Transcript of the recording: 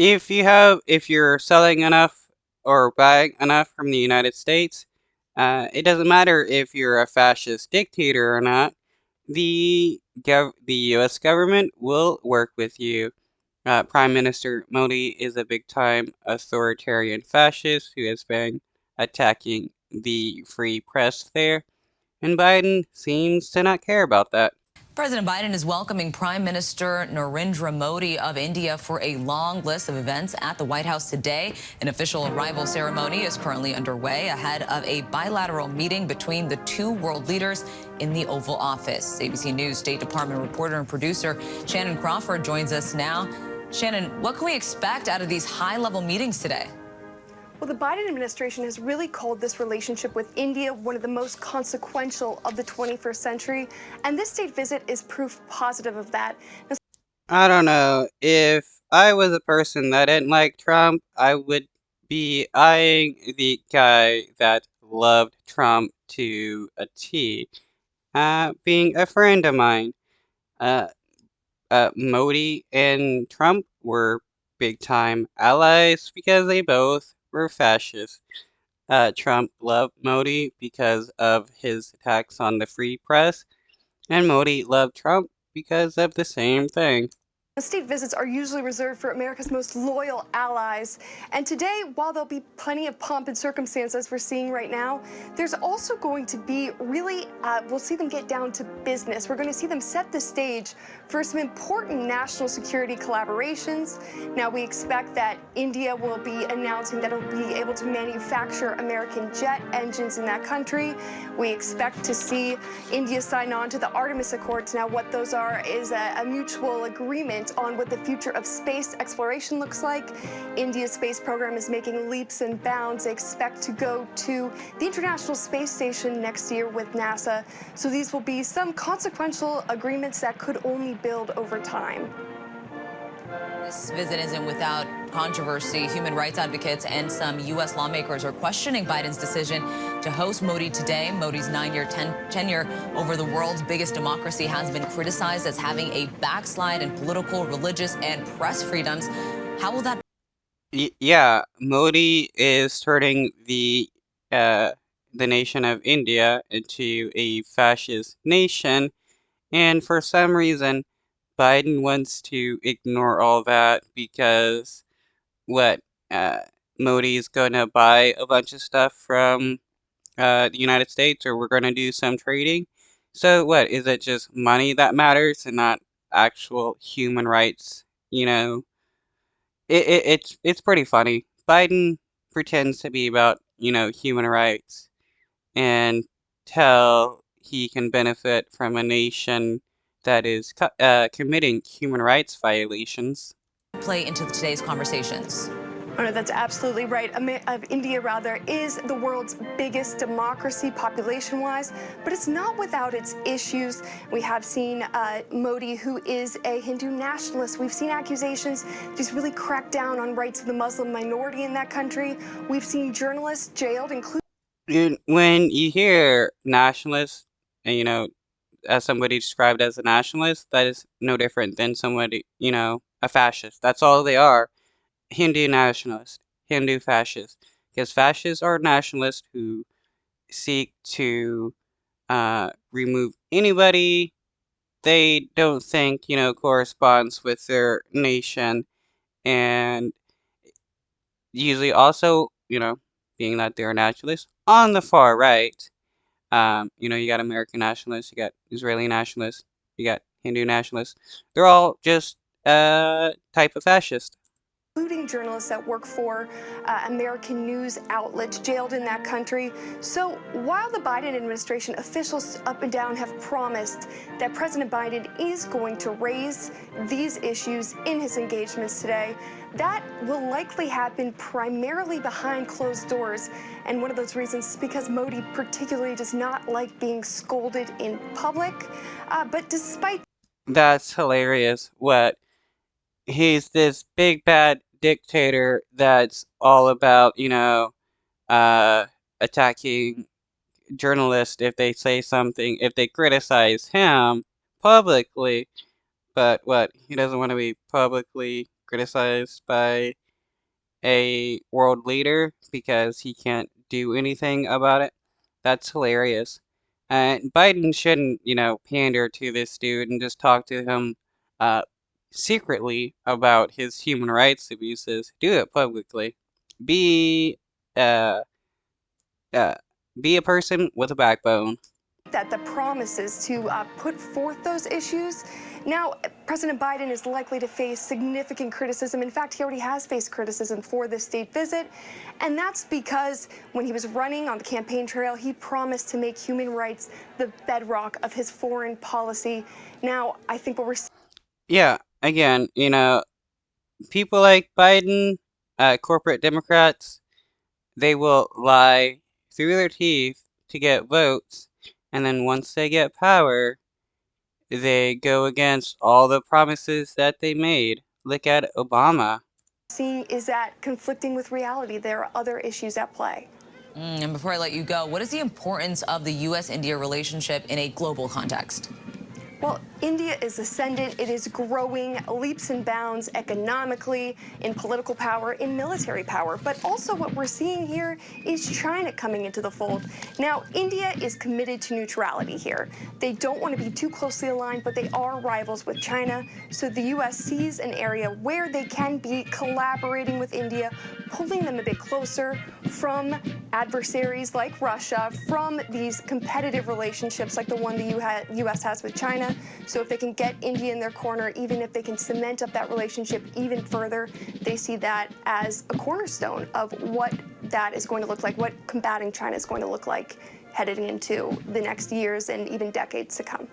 If you're selling enough or buying enough from the United States, it doesn't matter if you're a fascist dictator or not. The U.S. government will work with you. Prime Minister Modi is a big-time authoritarian fascist who has been attacking the free press there, and Biden seems to not care about that. President Biden is welcoming Prime Minister Narendra Modi of India for a long list of events at the White House today. An official arrival ceremony is currently underway ahead of a bilateral meeting between the two world leaders in the Oval Office. ABC News State Department reporter and producer Shannon Crawford joins us now. Shannon, what can we expect out of these high-level meetings today? Well, the Biden administration has really called this relationship with India one of the most consequential of the 21st century, and this state visit is proof positive of that. I don't know. If I was a person that didn't like Trump, I would be eyeing the guy that loved Trump to a T, being a friend of mine. Uh, Modi and Trump were big-time allies because they both were fascists. Trump loved Modi because of his attacks on the free press, and Modi loved Trump because of the same thing. State visits are usually reserved for America's most loyal allies. And today, while there'll be plenty of pomp and circumstance as we're seeing right now, there's also going to be really, we'll see them get down to business. We're going to see them set the stage for some important national security collaborations. Now, we expect that India will be announcing that it'll be able to manufacture American jet engines in that country. We expect to see India sign on to the Artemis Accords. Now, what those are is a mutual agreement on what the future of space exploration looks like. India's space program is making leaps and bounds. They expect to go to the International Space Station next year with NASA. So these will be some consequential agreements that could only build over time. This visit isn't without controversy. Human rights advocates and some U.S. lawmakers are questioning Biden's decision to host Modi today. Modi's 9-year tenure over the world's biggest democracy has been criticized as having a backslide in political, religious, and press freedoms. How will that? Yeah, Modi is turning the nation of India into a fascist nation, and for some reason, Biden wants to ignore all that because what uh, Modi's gonna buy a bunch of stuff from the United States, or we're gonna do some trading. So what is it? Just money that matters, and not actual human rights? You know, it's pretty funny. Biden pretends to be about human rights and tell he can benefit from a nation that is committing human rights violations. Play into today's conversations. Oh, no, that's absolutely right. India, rather, is the world's biggest democracy population-wise, but it's not without its issues. We have seen Modi, who is a Hindu nationalist. We've seen accusations he's really cracked down on rights of the Muslim minority in that country. We've seen journalists jailed, including... When you hear nationalist, and as somebody described as a nationalist, that is no different than somebody, a fascist. That's all they are. Hindu nationalist, Hindu fascist. Because fascists are nationalists who seek to remove anybody they don't think, corresponds with their nation. And usually also, being that they're nationalists, on the far right, you got American nationalists, you got Israeli nationalists, you got Hindu nationalists. They're all just type of fascist. Including journalists that work for American news outlets jailed in that country. So while the Biden administration officials up and down have promised that President Biden is going to raise these issues in his engagements today, that will likely happen primarily behind closed doors. And one of those reasons is because Modi particularly does not like being scolded in public. But despite... That's hilarious. What? He's this big bad dictator that's all about, uh, attacking journalists if they say something, if they criticize him publicly. But what? He doesn't want to be publicly criticized by a world leader because he can't do anything about it. That's hilarious. Biden shouldn't, pander to this dude and just talk to him uh, secretly about his human rights abuses. Do it publicly. Be uh, uh, be a person with a backbone. That the promises to put forth those issues. Now, President Biden is likely to face significant criticism. In fact, he already has faced criticism for this state visit. And that's because when he was running on the campaign trail, he promised to make human rights the bedrock of his foreign policy. Now, I think what we're Yeah, again, people like Biden, corporate Democrats, they will lie through their teeth to get votes, and then once they get power, they go against all the promises that they made. Look at Obama. seeing is that conflicting with reality. There are other issues at play. And before I let you go, what is the importance of the U.S.-India relationship in a global context? Well, India is ascendant. It is growing leaps and bounds economically, in political power, in military power. But also what we're seeing here is China coming into the fold. Now, India is committed to neutrality here. They don't want to be too closely aligned, but they are rivals with China. So the U.S. sees an area where they can be collaborating with India, pulling them a bit closer from adversaries like Russia, from these competitive relationships like the one the U.S. has with China. So if they can get India in their corner, even if they can cement up that relationship even further, they see that as a cornerstone of what that is going to look like, what combating China is going to look like headed into the next years and even decades to come.